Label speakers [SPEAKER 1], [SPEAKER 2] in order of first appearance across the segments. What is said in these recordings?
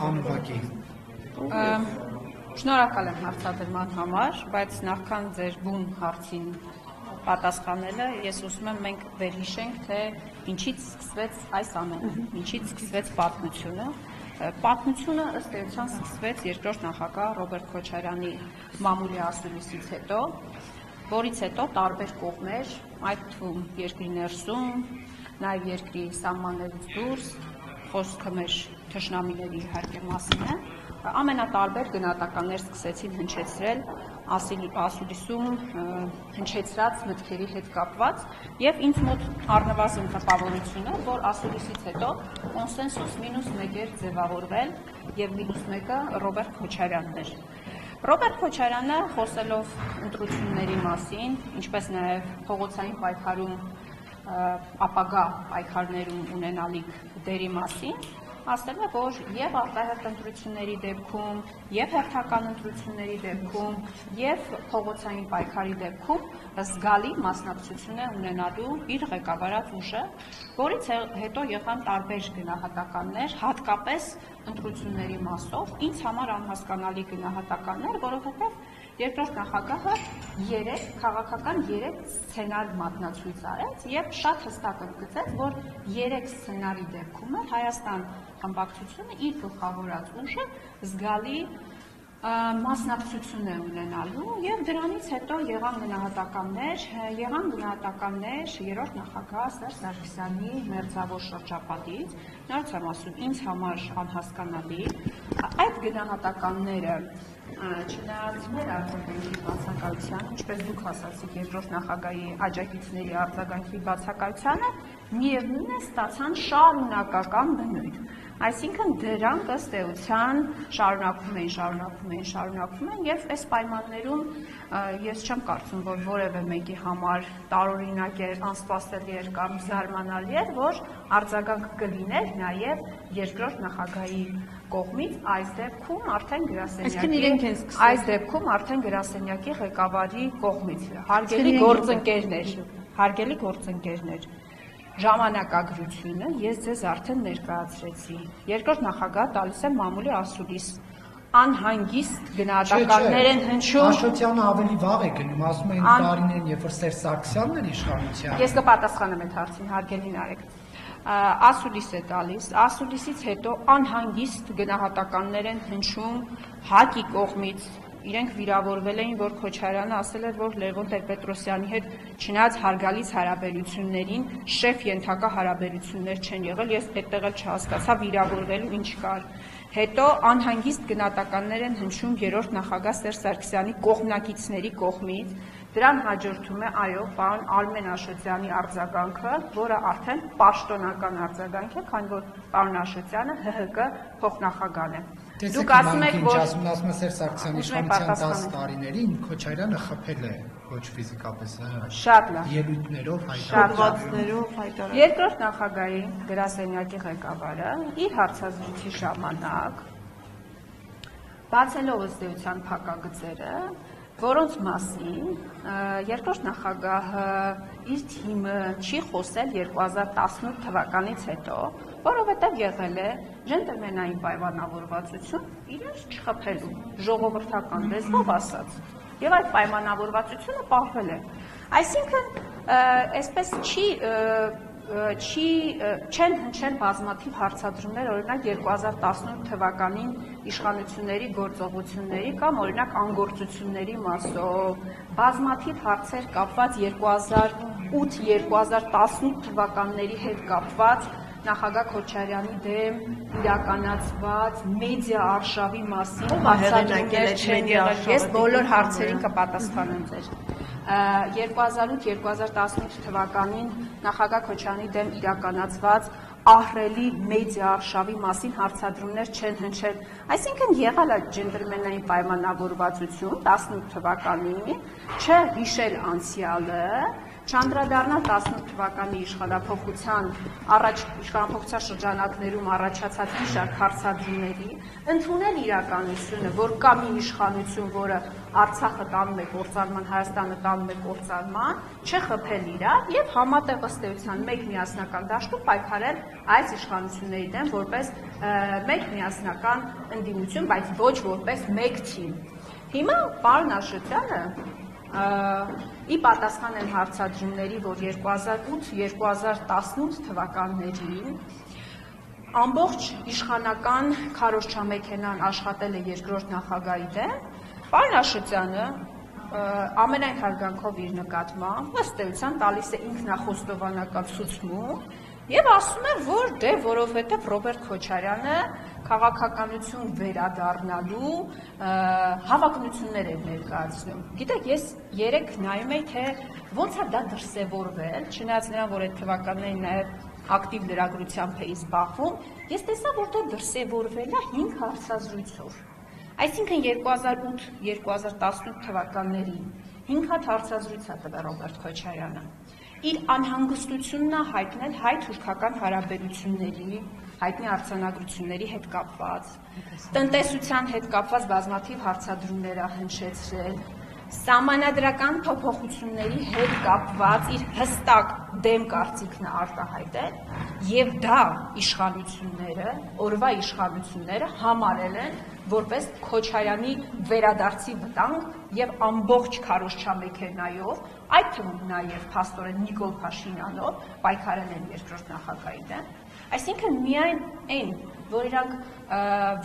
[SPEAKER 1] Անուղղակի։
[SPEAKER 2] Շնորհակալ եմ հարցադրման համար, բայց նախքան ձեր բուն հարցին պատասխանելը, ես ուզում եմ մենք վերհիշենք, թե ինչից սկսվեց այս ամենը, ինչից սկսվեց պատմությունը։ Պատմությունը ըստ էության սկսվեց երկրորդ նախագահ Ռոբերտ Քոչարյանի մամուլի ասուլիսից հետո, որից հետո տարբեր կողմեր, այդ թվում երկրի ներսում, նաև երկրի սահմաններից դուրս, խոսքը մեր թշնամիների իհարկե մասին է, ամենատարբեր գնահատականներ սկսեցին հնչեցրել ասուլիսում հնչեցրած մտքերի հետ կապված եւ ինձ մոտ առնվազն տպավորություն է, որ ասուլիսից հետո կոնսենսուս մինուս մեկ էր ձևավորվել եւ մինուս մեկը Ռոբերտ Քոչարյանն էր։ Ռոբերտ Քոչարյանը խոսելով ընտրությունների մասին, ինչպես նաև փողոցային պայքարում ապագա պայքարներում ունենալիք դերի մասին, ասել է, որ եւ արտահերթ ընտրությունների դեպքում, եւ հերթական ընտրությունների դեպքում, եւ փողոցային պայքարի դեպքում զգալի մասնակցություն է ունենալու իր ղեկավարած ուժը, որից հետո եղան տարբեր գնահատականներ, հատկապես ընտրությունների մասով, ինձ համար անհասկանալի գնահատականներ, որովհետեւ երկրորդ նախագահը քաղաքական 3 սցենար մատնացույց արեց եւ շատ հստակ ընդգծեց, որ 3 սցենարի դեպքում Հայաստան խմբակցությունը իր գլխավորած ուժը զգալի մասնակցություն է ունենալու եւ դրանից հետո եղան գնահատականներ երրորդ նախագահ Սերժ Սարգսյանի մերձավոր շրջապատից, նորից եմ ասում, ինձ համար անհասկանալի, այդ գնահատականները չնայած մեր արձագանքի բացակայությանը, ինչպես դուք ասացիք երկրորդ նախագահի աջակիցների արձագանքի բացակայությանը, միևնույն է ստացան շարունակական բնույթ։ Այսինքն դրանք ըստ էության շարունակվում են եւ այս պայմաններում ես չեմ կարծում, որ որևէ մեկի համար տարօրինակ էր, անսպասելի էր կամ զարմանալի էր, որ արձագանք կլիներ նաեւ երկրորդ նախագահի կողմից այս դեպքում արդեն գրասենյակի ղեկավարի կողմից հարգելի գործընկերներ ժամանակագրությունը ես ձեզ արդեն ներկայացրեցի երկրորդ նախագահ տալիս է մամուլի ասուլիս անհանգիստ գնահատականներ են հնչում
[SPEAKER 1] Աշոտյանը ավելի վաղ է գնում ասում են տարիներին երբ որ Սերժ Սարգսյանն էր իշխանության
[SPEAKER 2] ես կպատասխանեմ այդ հարցին հարգելի Նարեկ ասուլիս է տալիս, ասուլիսից հետո անհանգիստ գնահատականներ են հնչում ՀԱԿ-ի կողմից, իրենք վիրավորվել էին, որ Քոչարյանը ասել էր, որ Լևոն Տեր-Պետրոսյանի հետ չնայած հարգալից հարաբերություններին, շեֆ ենթակա հարաբերություններ չեն եղել, ես այդտեղ էլ չհասկացա վիրավորվելու ինչ կար։ Հետո անհանգիստ գնահատականներ են հնչում երրորդ նախագահ Սերժ Սարգսյանի կողմնակիցների կողմից, դրան հաջորդում է այո, պարոն Արմեն Աշոտյանի արձագանքը, որը արդեն պաշտոնական արձագանք է, քանի որ պարոն Աշոտյանը ՀՀԿ փոխնախագահն է։
[SPEAKER 1] Դուք ասում եք, որ ասում Սերժ Սարգսյանի իշխանության 10 տարիներին Քոչարյանը խփել է ոչ ֆիզիկապես,
[SPEAKER 2] շատ լավ
[SPEAKER 1] ելույթներով
[SPEAKER 2] հայտարարություններով երկրորդ նախագահի գրասենյակի ղեկավարը իր հարցազրույցի ժամանակ բացելով ըստ էության փակագծերը որոնց մասին երկրորդ նախագահը իր թիմը չի խոսել 2018 թվականից հետո, որովհետև եղել է ջենտլմենային պայմանավորվածություն իրենց չխփելու, ժողովրդական լեզվով ասած, եւ այդ պայմանավորվածությունը պահվել է։ Այսինքն, այսպես չեն հնչել բազմաթիվ հարցադրումներ, օրինակ 2018 թվականին իշխանությունների գործողությունների կամ օրինակ անգործությունների մասով, բազմաթիվ հարցեր կապված 2008-2018 թվականների հետ կապված նախագահ Քոչարյանի դեմ իրականացված մեդիա արշավի մասին հարցադրումներ չեն եղել, ես բոլոր հարցերին կպատասխանեմ ձեր 2008-2018 թվականին նախագահ Քոչարյանի դեմ իրականացված ահռելի մեդիա արշավի մասին հարցադրումներ չեն հնչել, այսինքն եղել է ջենտլմենային պայմանավորվածություն 18 թվականին, չհիշել անցյալը, չանդրադառնալ 18 թվականի իշխանափոխության շրջանակներում առաջացած մի շարք հարցադրումների, ընդունել իրականությունը, որ կա մի իշխանություն, որը Արցախը տանում է կործանման, Հայաստանը տանում է կործանման, չխփել իրար եւ համատեղ ըստ էության մեկ միասնական դաշտում պայքարել այս իշխանությունների դեմ որպես մեկ միասնական ընդդիմություն, բայց ոչ որպես մեկ թիմ։ Հիմա պարոն Աշոտյանը ի պատասխան են հարցադրումների, որ 2008-2018 թվականներին ամբողջ իշխանական քարոզչամեքենան աշխատել է երկրորդ նախագահի դեմ, պարոն Աշոտյանը ամենայն հարգանքով իր նկատմամբ ըստ էության տալիս է ինքնախոստովանական ցուցմունք եւ ասում է, որ դե որովհետեւ Ռոբերտ Քոչարյանը քաղաքականություն վերադառնալու հավակնություններ է ներկայացնում։ Գիտեք, ես երեք նայում եի, թե ոնց է դա դրսևորվել, չնայած նրան, որ այդ թվականներին նաեւ ակտիվ լրագրությամբ էի զբաղվում, ես տեսա, որ դա դրսևորվել է 5 հարցազրույցով։ Այսինքն 2008-2018 թվականներին 5 հատ հարցազրույց է տվել Ռոբերտ Քոչարյանը։ Իր անհանգստությունն է հայտնել հայ-թուրքական հարաբերությունների, հայտնի արձանագրությունների հետ կապված, տնտեսության հետ կապված բազմաթիվ հարցադրումներ է հնչեցրել, սահմանադրական փոփոխությունների հետ կապված իր հստակ դեմ կարծիքն է արտահայտել, եւ դա իշխանությունները, օրվա իշխանությունները համարել են որպես Քոչարյանի վերադարձի վտանգ եւ ամբողջ քարոզչամեքենայով, այդ թվում նաեւ փաստորեն Նիկոլ Փաշինյանով պայքարել են երկրորդ նախագահի դեմ։ Այսինքն միայն այն, որ իրանք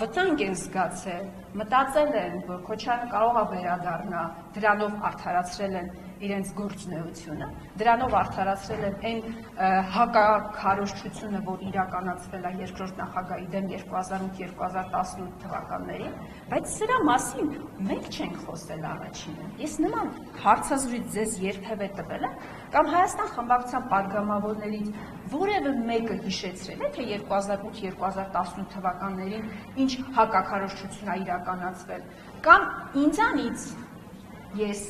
[SPEAKER 2] վտանգ են զգացել, մտածել են, որ Քոչարյանը կարող է վերադառնա, դրանով արդարացրել են իրենց գործունեությունը, դրանով արդարացրել են այն հակաքարոզչությունը, որ իրականացվել է երկրորդ նախագահի դեմ 2008-2018 թվականներին, բայց սրա մասին մենք չենք խոսել առաջինը։ Ես նման հարցազրույց ձեզ երբևէ տվել եմ, կամ Հայաստան խմբակցության падգամավորներից որևէ մեկը հիշեցրել է, թե 2008-2018 թվականներին ինչ հակաքարոզչություն է իրականացվել, կամ ինձանից ես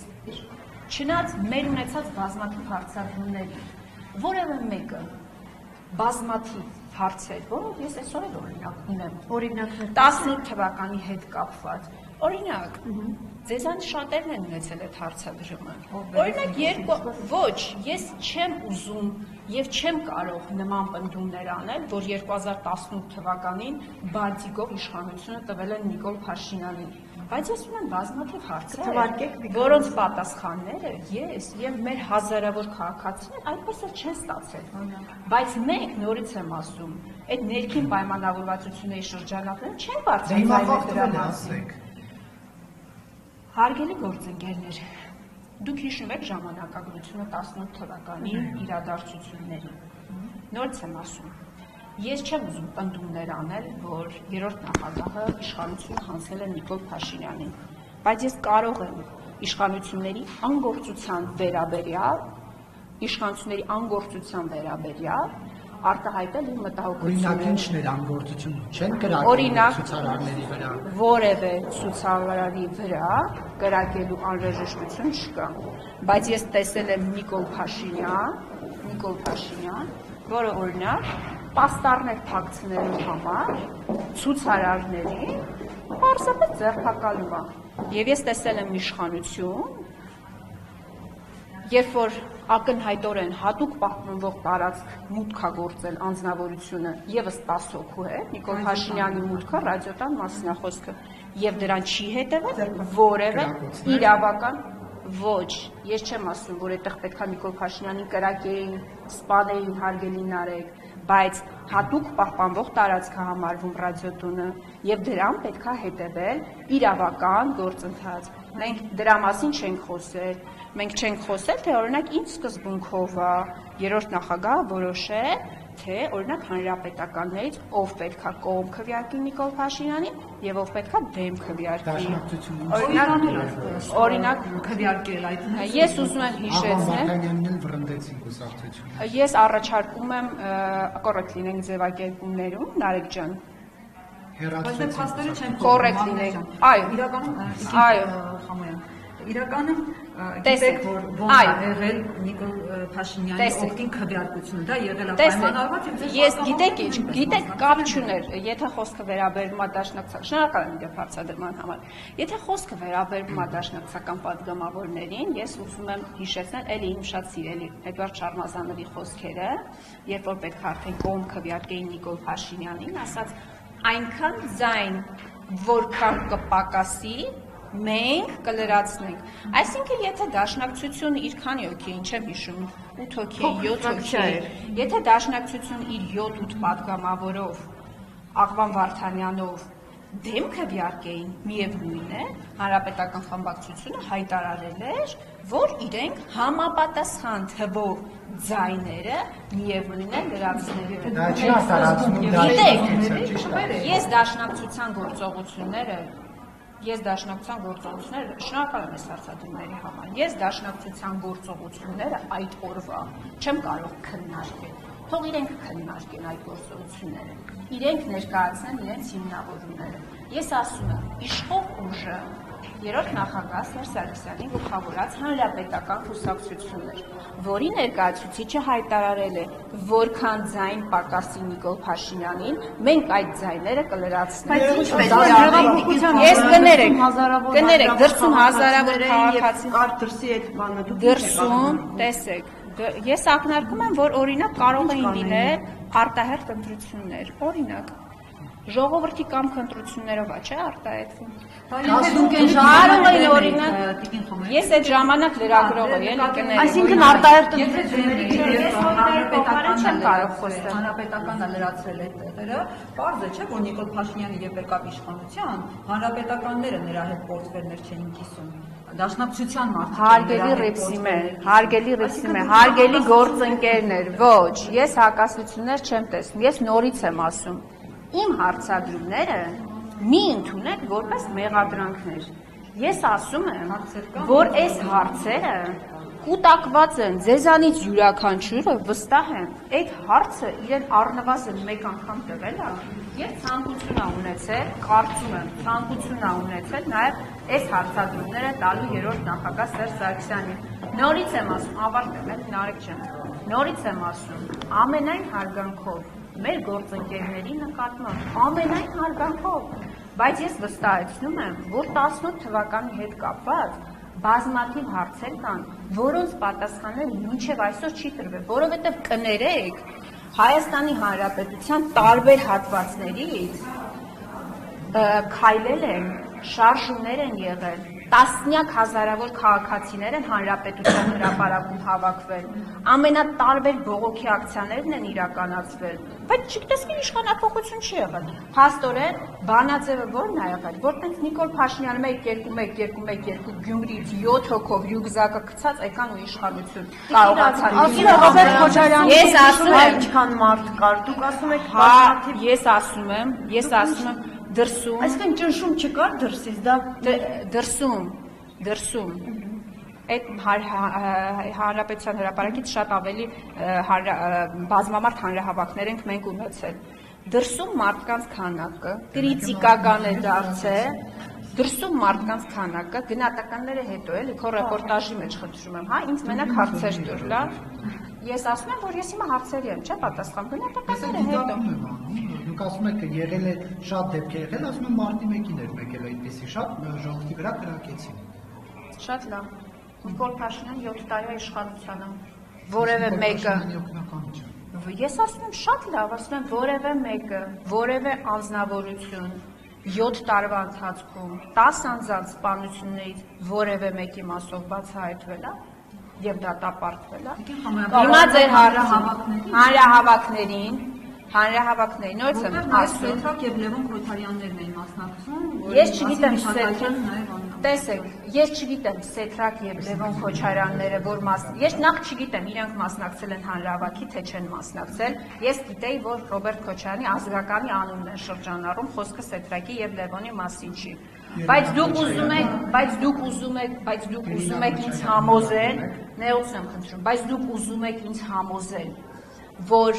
[SPEAKER 2] չնայած մեր ունեցած բազմաթիվ հարցադրումների, որևէ մեկը բազմաթիվ հարցեր, որոնք ես այսօր էլ օրինակ ունեմ, օրինակ 18 թվականի հետ կապված, օրինակ, ձեզանից շատերն են ունեցել այդ հարցադրումը, օրինակ ոչ, ես չեմ ուզում եւ չեմ կարող նման պնդումներ անել, որ 2018 թվականին բանտիկով իշխանությունը տվել են Նիկոլ Փաշինյանին, բայց ես ունեմ բազմաթիվ հարցեր, որոնց պատասխանները ես եւ մեր հազարավոր քաղաքացիներ այդպես էլ չեն ստացել, բայց մենք նորից եմ ասում, այդ ներքին պայմանավորվածությունների շրջանակներում չեն բարձրացնել դրա մասին։ Հարգելի գործընկերներ, դուք հիշում եք ժամանակագրությունը 18 թվականի իրադարձություններին։ Նորից եմ ասում, ես չեմ ուզում պնդումներ անել, որ երրորդ նախագահը իշխանություն հանձնել է Նիկոլ Փաշինյանին, բայց ես կարող եմ իշխանությունների անգործության վերաբերյալ արտահայտել իմ մտահոգությունը։
[SPEAKER 1] Օրինակ ինչն էր անգործություն, չեն կրակել ցուցարարների վրա։ Որևէ
[SPEAKER 2] ցուցարարի վրա կրակելու անհրաժեշտություն չկա, բայց ես տեսել եմ Նիկոլ Փաշինյան, որը օրինակ պաստառներ փակցնելու համար ցուցարարներին պարզապես ձերբակալում է։ Եվ ես տեսել եմ իշխանություն, երբ որ ակնհայտորեն հատուկ պահպանվող տարածք մուտք է գործել անձնավորությունը եւս 10 հոգու հետ, Նիկոլ Փաշինյանի մուտքը ռադիոտան մասին է խոսքը, եւ դրան չի հետեւել որևէ իրավական ոչ, ես չեմ ասում, որ այդտեղ պետքա Նիկոլ Փաշինյանին կրակեին, սպանեին, հարգելի Նարեկ, բայց հատուկ պահպանվող տարածք է համարվում ռադիոտունը եւ դրան պետքա հետեւել իրավական գործընթաց։ Մենք դրա մասին չենք խոսել, մենք չենք խոսել, թե օրինակ ինչ սկզբունքով է երրորդ նախագահը որոշել, թե օրինակ հանրապետականներից ով պետքա կողմ քվեարկի Նիկոլ Փաշինյանին եւ ով պետքա դեմ քվեարկի։ Օրինակ քվեարկել այդ։ Ես ուզում եմ հիշեցնել։ Ես առաջարկում եմ կոռեկտ լինենք ձևակերպումներում, Նարեկ ջան։
[SPEAKER 3] Բայց փաստերը չեն
[SPEAKER 2] կոռեկտ լինենք։ Այո, իրականում
[SPEAKER 3] այո, Իրականում գիտեք, որ ոնց է եղել Նիկոլ Փաշինյանի օգտին քվեարկությունը, դա եղել է պայմանավորված։
[SPEAKER 2] Ես գիտեք կապ չուներ, եթե խոսքը վերաբերում է դաշնակցական, շնորհակալ եմ դեպի հարցադրման համար։ Եթե խոսքը վերաբերում է դաշնակցական падգամավորներին, ես ուզում եմ հիշեցնել էլի իմ շատ սիրելի Էդվարդ Շարմազանովի խոսքերը, երբ որ պետք է արդեն կողմ քվեարկեին Նիկոլ Փաշինյանին, ասաց այնքան ձայն, որքան կպակասի մենք կլրացնենք։ Այսինքն, եթե դաշնակցությունը իր քանի հոգի է, չեմ հիշում, 8 հոգի է, 7 հոգի է, եթե դաշնակցությունը իր 7-8 падգամավորով, Աղվան Վարդանյանով դեմ քվեարկեին, միևնույն է, Հանրապետական խմբակցությունը հայտարարել էր, որ իրենք համապատասխան թվով ձայները միևնույն է լրացնելու են։
[SPEAKER 1] Դա չի հասարացնում
[SPEAKER 2] Գիտեք, ես դաշնակցության գործողությունները շնորհակալ եմ այս հարցադրումների համար։ Ես դաշնակցության գործողությունները այդ օրվա չեմ կարող քննարկել։ Թող իրենք քննարկեն այդ գործողությունները։ Իրենք ներկայացնեն իրենց հիմնավորումները։ Ես ասում եմ, իշխող ուժը երրորդ նախագահ Սերժ Սարգսյանին գլխավորած հանրապետական կուսակցություններ, որի ներկայացուցիչը հայտարարել է, որքան ձայն պակասի Նիկոլ Փաշինյանին, մենք այդ ձայները կլրացնենք։ Ես կներեք, դրսում հազարավոր քաղաքացի
[SPEAKER 3] դրսի այդ բանը
[SPEAKER 2] դրսում, տեսեք, ես ակնարկում եմ, որ օրինակ կարող էին լինել արտահերթ ընտրություններ, օրինակ ժողովրդի կամք ընտրություններով է, չէ՞ արտահայտվում։ Կարող էին օրինակ, ես այդ ժամանակ լրագրողը էլի կներեք։
[SPEAKER 3] Այսինքն արտահերթ
[SPEAKER 2] չեմ կարող խոսել։
[SPEAKER 3] Հանրապետականը լրացրել է տեղերը, պարզ է, չէ՞, որ Նիկոլ Փաշինյանը երբ եկավ իշխանության, հանրապետականները նրա հետ պորտֆելներ չէին կիսում։ Դաշնակցության մարդիկ
[SPEAKER 2] հարգելի գործընկերներ, ոչ, ես հակասություններ չեմ տեսնում, ես նորից եմ ասում, իմ հարցադրումները մի ընդունեք որպես մեղադրանքներ, ես ասում եմ, որ այս հարցերը կուտակված են, ձեզանից յուրաքանչյուրը վստահ եմ, այդ հարցը իրեն առնվազն մեկ անգամ տվել է և ցանկություն է ունեցել, կարծում եմ, ցանկություն է ունեցել նաև այս հարցադրումները տալու երրորդ նախագահ Սերժ Սարգսյանին։ Նորից եմ ասում, ավարտեմ, Նարեկ ջան, նորից եմ ասում, ամենայն հարգանքով, մեր գործընկերների նկատմամբ, ամենայն հարգանքով, բայց ես վստահեցնում եմ, որ 18 թվականի հետ կապված բազմաթիվ հարցեր կան, որոնց պատասխանները մինչև այսօր չի տրվել, որովհետև կներեք Հայաստանի Հանրապետության տարբեր հատվածներից քայլել են, շարժումներ են եղել, տասնյակ հազարավոր քաղաքացիներ են հանրապետության հրապարակում հավաքվել, ամենատարբեր բողոքի ակցիաներն են իրականացվել, բայց չգիտես ինչ իշխանափոխություն չի եղել։ Փաստորեն բանաձևը ո՞րն է եղել, որտեղ Նիկոլ Փաշինյանը 1-2-1-2-1-2 Գյումրիից 7 հոգով ռյուկզակը գցած եկան ու իշխանություն կարողացան։
[SPEAKER 3] Ռոբերտ Քոչարյանի
[SPEAKER 2] ես ասում եմ,
[SPEAKER 3] ինչքան մարդ կար, դուք ասում եք
[SPEAKER 2] բազմաթիվ, ես ասում եմ դրսում,
[SPEAKER 3] այսինքն ճնշում չկար դրսից, դա
[SPEAKER 2] դրսում այդ հանրապետության հրապարակից շատ ավելի բազմամարդ հանրահավաքներ ենք մենք ունեցել։ Դրսում մարդկանց քանակը կրիտիկական է դարձել, դրսում մարդկանց քանակը գնահատականները հետո էլի քո ռեպորտաժի մեջ խնդրում եմ, հա, ինձ մենակ հարցեր տուր, լավ։ Ես ասում եմ, որ ես հիմա հարցերի եմ, չէ՞ պատասխան, գնահատականները հետո։
[SPEAKER 1] Դուք ասում եք եղել է շատ դեպքեր եղել, ասում եմ մարտի 1-ին էր եկել այդպեսի շատ ժողովրդի վրա կրակեցին։
[SPEAKER 2] Շատ լավ։ Նիկոլ Փաշինյան 7 տարի է իշխանությանը։ Որևէ մեկը Ես ասում եմ շատ լավ, ասում եմ որևէ մեկը, որևէ անձնավորություն 7 տարվա ընթացքում 10 անձանց սպանություններից որևէ մեկի մասով բացահայտվել է եւ դատապարտվել է։ Հիմա ձեր հանրահավաքներին նորից եմ ասում,
[SPEAKER 3] Սեթրակ եւ Լևոն Քոչարյաններն էին մասնակցում,
[SPEAKER 2] ես չգիտեմ տեսեք, ես չգիտեմ Սեթրակ եւ Լևոն Քոչարյանները որ ես նախ չգիտեմ իրանք մասնակցել են հանրահավաքի թե չեն մասնակցել, ես գիտեի որ Ռոբերտ Քոչարյանի ազգականի անունն են շրջանառում, խոսքը Սեթրակի եւ Լևոնի մասին չի, բայց դուք ուզում եք ինձ համոզել, ներողություն եմ խնդրում, բայց դուք ուզում եք ինձ համոզել, որ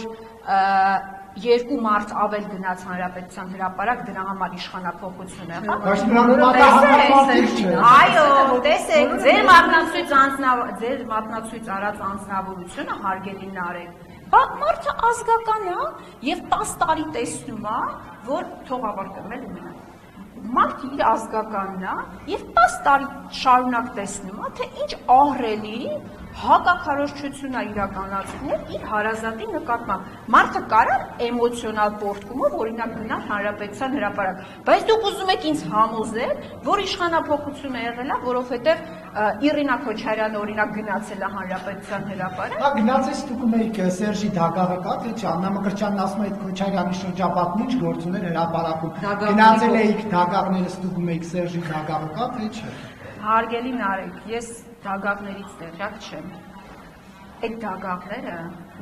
[SPEAKER 2] երկու մարդ ավել գնաց հանրապետության հրապարակ, դրա համար իշխանափոխություն եղավ։
[SPEAKER 1] Բայց նրան պատահական չէ։
[SPEAKER 2] Այո, տեսեք, ձեր մատնացույց արած անձնավորությունը հարգելի Նարեկ։ Մարդը ազգական է եւ 10 տարի տեսնում է, որ թող ավարտեմ էլ մենակ։ Մարդը իր ազգականն է եւ 10 տարի շարունակ տեսնում է, թե ինչ ահռելի հակակարողություն է իրականացնում իր հարազատի նկատմամբ։ Մարդը կարա էմոցիոնալ պորտկումով օրինակ գնալ հանրապետության հրապարակ, բայց դուք ուզում եք ինձ համոզել, որ իշխանափոխություն է եղել, որովհետեւ Իրինա Քոչարյանը օրինակ գնացել է հանրապետության հրապարակ։
[SPEAKER 1] Հա գնացես դուք եք Սերժի Դագաղը կա, թե չէ, Աննա Մկրտչյանն ասում է այդ Քոչարյանի շրջապատն ինչ գործ ուներ հրապարակում։ Գնացել էիք Դագաղները ստուգում էիք Սերժի Դագաղը կա, թե չէ։
[SPEAKER 2] Հարգելի Նարեկ, ես Դագաղներից տեղյակ չեմ։ Այդ Դագաղները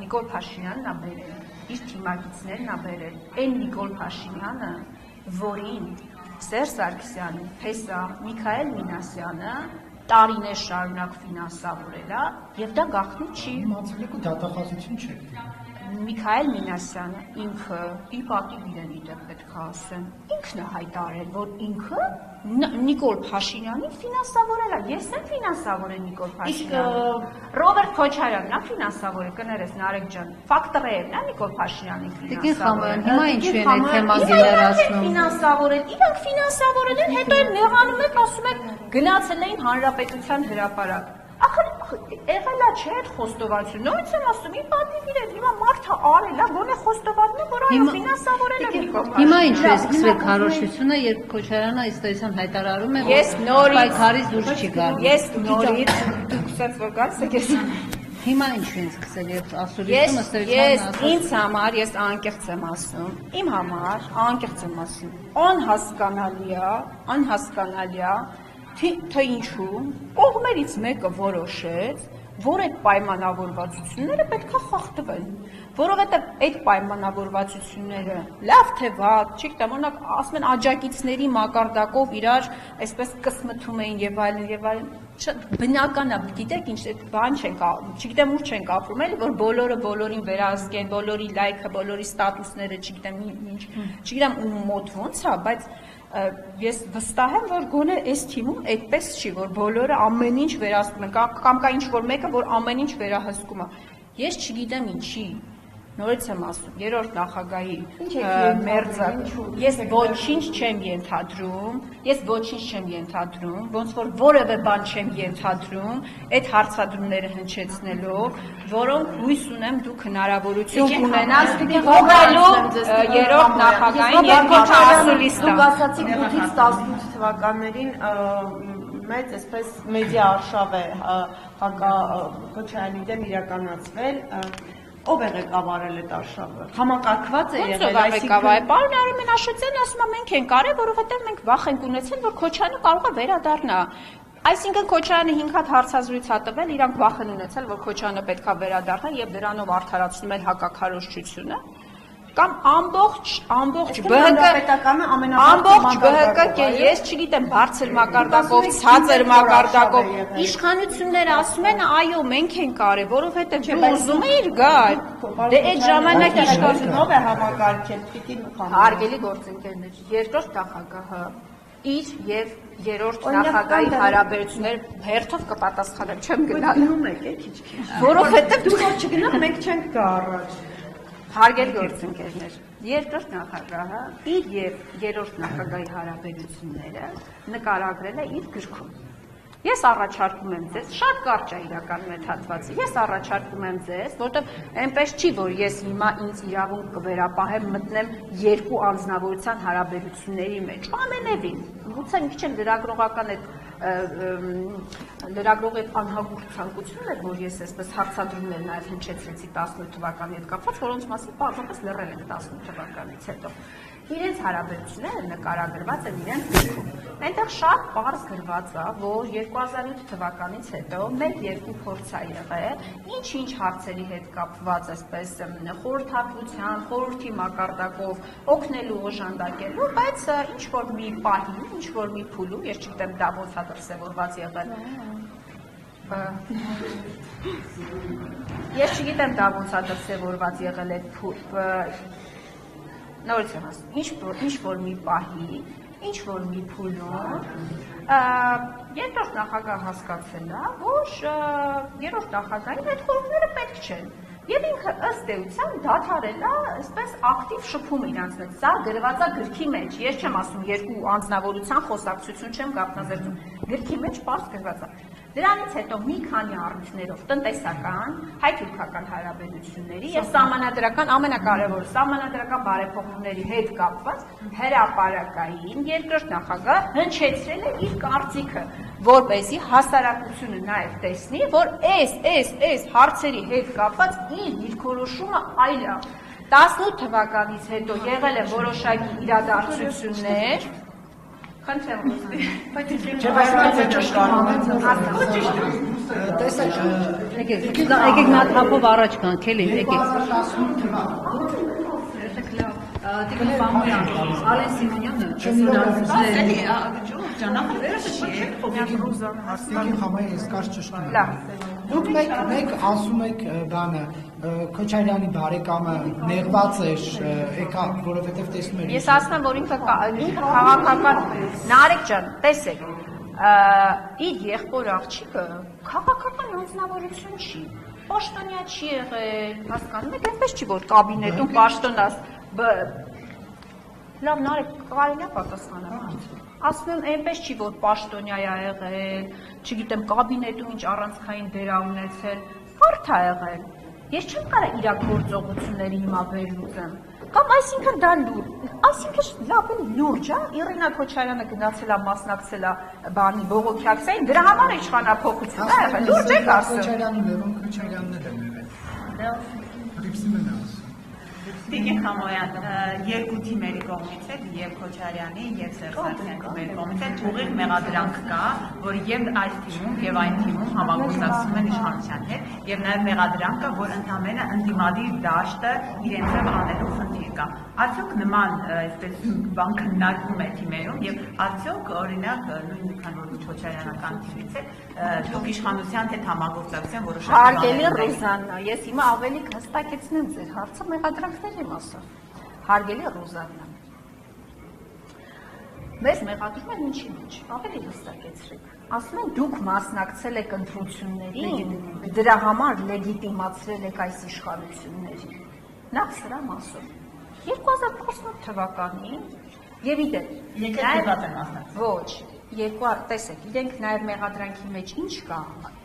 [SPEAKER 2] Նիկոլ Փաշինյանն է բերել, իր թիմակիցներն է բերել։ Այն Նիկոլ Փաշինյանը, որին Սերժ Սարգսյանը, Փեսա, Միքայել Մինասյանը տարիներ շարունակ ֆինանսավորել է, եւ դա գաղտնի չի։
[SPEAKER 1] Իմացել եք ու դատախազություն չեք։
[SPEAKER 2] Միքայել Մինասյանը ինքը իր պատիվ իրենի դեպ պետք է ասեմ, ինքն է հայտարարել, որ ինքը Նիկոլ Փաշինյանին ֆինանսավորել է։ Ես եմ ֆինանսավորել Նիկոլ Փաշինյանին։ Ռոբերտ Քոչարյանն է ֆինանսավորել, կներես Նարեկ ջան։ Ֆակտորերն է Նիկոլ Փաշինյանին ֆինանսավորել։
[SPEAKER 4] Հիմա ինչու են այդ թեման գերարացնում։
[SPEAKER 2] Ֆինանսավորել, իրանք ֆինանսավորել են, հետո էլ նեղանում եք, ասում եք գնացել էին հանրապետության հրապարակ։ Ախր եղել է չէ այդ խոստովանությունը, նորից եմ ասում, իր պատիվ իրեն, հիմա մարդը արել է, գոնե խոստովանում է, որ այո ֆինանսավորել է Նիկոլ Փաշինյանը։
[SPEAKER 4] Հիմա ինչու է սկսվել քարոզությունը, երբ Քոչարյանը այստեղից հայտարարում է,
[SPEAKER 2] որ
[SPEAKER 4] պայքարից դուրս չի գալ։
[SPEAKER 2] Ես նորից դուք ասած որ գալիս եք ես։
[SPEAKER 4] Հիմա ինչու են սկսել, երբ ասորությունը
[SPEAKER 2] Ես ինձ համար ես անկեղծ եմ ասում, իմ համար անկեղծ եմ ասում։ Անհասկանալի է, թե ինչու կողմերից մեկը որոշեց, որ այդ պայմանավորվածությունները պետք է խախտվեն, որովհետև այդ պայմանավորվածությունները լավ թե վատ, չգիտեմ, օրինակ ասում են աջակիցների մակարդակով իրար այսպես կսմթում էին եւ այլն, բնական է, գիտեք ինչ բան չենք, չգիտեմ ուր չենք ապրում էլի, որ բոլորը բոլորին վերահսկեն, բոլորի լայքը, բոլորի ստատուսները, չգիտեմ ինչ, չգիտեմ ում մոտ ոնց է, բայց ես վստահ եմ, որ գոնե այս թիմում այդպես չի, որ բոլորը ամեն ինչ վերահսկում են, կամ կա ինչ-որ մեկը, որ ամեն ինչ վերահսկում է։ Ես չգիտեմ ինչի, նորից եմ ասում, երրորդ նախագահի մերձը, ես ոչինչ չեմ ենթադրում, ոնց որ որևէ բան չեմ ենթադրում, այդ հարցադրումները հնչեցնելով, որոնք հույս ունեմ դուք հնարավորություն կունենաք հողելու երրորդ նախագահին եւ Քոչարյանը։
[SPEAKER 5] Դուք ասացիք 8-ից 18 թվականներին մեծ այսպես մեդիա արշավ է Քոչարյանի դեմ իրականացվել, ով է ղեկավարել այդ արշավը։ Համակարգված է եղել,
[SPEAKER 2] այսինքն պարոն Արմեն Աշոտյանն ասում է մենք ենք արել, որովհետև մենք վախ ենք ունեցել, որ Քոչարյանը կարող է վերադառնա։ Այսինքն Քոչարյանը 5 հատ հարցազրույց է տվել, իրանք վախ են ունեցել, որ Քոչարյանը պետք է վերադառնա եւ դրանով արդարացնում են հակակարողությունը։ Կամ ամբողջ ԲՀԿ, ես չգիտեմ, բարձր մակարդակով, ցածր մակարդակով, իշխանությունները ասում են, այո, մենք ենք արել, որովհետև դու ուզում էիր գալ, դե այդ ժամանակ
[SPEAKER 5] իշխանությունով է համակարգել, պիտի
[SPEAKER 2] հարգելի գործընկերներ, երկրորդ նախագահը իր եւ երրորդ նախագահի հարաբերությունները հերթով կպատասխանեմ, չեմ գնալու որովհետև
[SPEAKER 5] դուք չգնաք, մենք չենք գա առաջ։
[SPEAKER 2] Հարգելի գործընկերներ, երկրորդ նախագահը իր եւ երրորդ նախագահի հարաբերությունները նկարագրել է իր գրքում։ Ես առաջարկում եմ ձեզ, շատ կարճ է իրականում այդ հատվածը, ես առաջարկում եմ ձեզ, որտեղ այնպես չի, որ ես հիմա ինձ իրավունք կվերապահեմ մտնեմ երկու անձնավորության հարաբերությունների մեջ, ամենևին, գուցե մի քիչ լրագրողական լրագրողի այդ անհագուրդ ցանկությունն էր, որ ես այսպես հարցադրումներ նաև հնչեցրեցի 18 թվականի հետ կապված, որոնց մասին պարզապես լռել ենք 18 թվականից հետո։ Իրենց հարաբերությունները նկարագրված են իրենց գրքում։ Այնտեղ շատ պարզ գրված է, որ 2008 թվականից հետո մեկ երկու փորձ է եղել, ինչ-ինչ հարցերի հետ կապված այսպես խորհրդատվության, խորհրդի մակարդակով օգնելու, օժանդակելու, բայց ինչ-որ մի պահի, ինչ-որ մի փուլում, ես չգիտեմ դա ոնց է դրսևորված եղել։ Ես չգիտեմ դա ոնց է դրսևորված եղել այդ նորից եմ ասում, ինչ որ մի պահի, ինչ որ մի փուլում, երկրորդ նախագահ հասկացել է, որ երրորդ նախագահին այդ խորհուրդները պետք չեն։ Եվ ինքը ըստ էության դադարել է, այսպես ակտիվ շփում իրանց մեջ։ Սա գրված է գրքի մեջ։ Ես չեմ ասում երկու անձնավորության խոսակցություն չեմ կապնազերծում։ Գրքի մեջ պարզ գրված է։ Դրանից հետո մի քանի առիթներով տնտեսական, հայ-թուրքական հարաբերությունների եւ սահմանադրական ամենակարևորը սահմանադրական բարեփոխումների հետ կապված հրապարակային երկրորդ նախագահ հնչեցրել է իր կարծիքը, որպեսզի հասարակությունը նաեւ տեսնի, որ այս հարցերի հետ կապված իր դիրքորոշումը այլ է։ 18 թվականից հետո եղել են որոշակի իրադարձություններ, խնդրեմ ուզում, բայց
[SPEAKER 4] եկեք նա թափով առաջ կանք, էլի,
[SPEAKER 3] Տիկին Պամոյան, Ալեն Սիմոնյանը,
[SPEAKER 1] Դուք մեկ ասում եք բանը Քոչարյանի բարեկամը ներված էր եկա, որովհետև տեսնում էր։
[SPEAKER 2] Ես ասում եմ, որ ինքը քաղաքական Նարեկ ջան, տեսեք, իր եղբոր աղջիկը քաղաքական անձնավորություն չի։ Պաշտոնյա չի եղել, հասկանում եք, այնպես չի, որ կաբինետում պաշտոնաս լավ Նարեկ կարելի է պատասխանել։ Ասում եմ, այնպես չի, որ պաշտոնյա է եղել, չգիտեմ, կաբինետում ինչ առանցքային դեր ա ունեցել, հարթ ա եղել։ Ես չեմ կարող իր գործողությունների հիմա վերլուծեմ։ Կամ այսինքն դա այսինքն լավ լուրջ է, Իրինա Քոչարյանը գնացել է մասնակցել է բանի բողոքի ակցիային, դրա համար է իշխանափոխություն ա եղել, լուրջ եք ասում։
[SPEAKER 1] Քոչարյանի Լևոն Քոչարյանն էլ է եղել։ Դիպսիմն է ասում։
[SPEAKER 6] Տիկին Համոյան, երկու թիմերի կողմից է, և Քոչարյանի, և Սերժ Սարգսյանի թիմերի կողմից է, ուղիղ մեղադրանք կա, որ և այս թիմում, և այն թիմում համագործակցում են իշխանության հետ, և նաև մեղադրանք կա, որ ընդամենը ընդդիմադիր դաշտը իրենցով անելու խնդիր կա։ Արդյոք նման այսպես բան քննարկվում է թիմերում, և արդյոք օրինակ նույն քան որ Քոչարյանական թիմից է, դուք իշխանության հետ համագործակցության որոշակի
[SPEAKER 2] Հարգելի Ռոզաննա, ես հիմա ավելի հստակեցնեմ ձեր հարցը մեղադրանքներ եմ ասում։ Հարգելի Ռոզաննա, մեզ մեղադրում են ինչի մեջ, ավելի հստակեցրեք։ Ասում են դուք մասնակցել եք ընտրություններին, դրա համար լեգիտիմացրել եք այս իշխանություններին։ Նախ սրամ ասում։ 2018 թվականին եւ իդեպ ոչ տեսեք, իրենք նաև մեղադրանքի մեջ ինչ կա,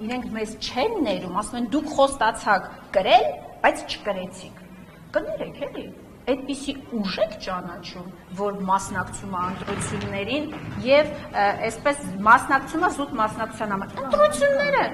[SPEAKER 2] իրենք մեզ չեն ներում, ասում են դուք խոստացաք կրել, բայց չկրեցիք, կներեք էլի, այդպիսի ուժ եք ճանաչում, որ մասնակցում է ընտրություններին և այսպես մասնակցում է զուտ մասնակցության համար, ընտրությունները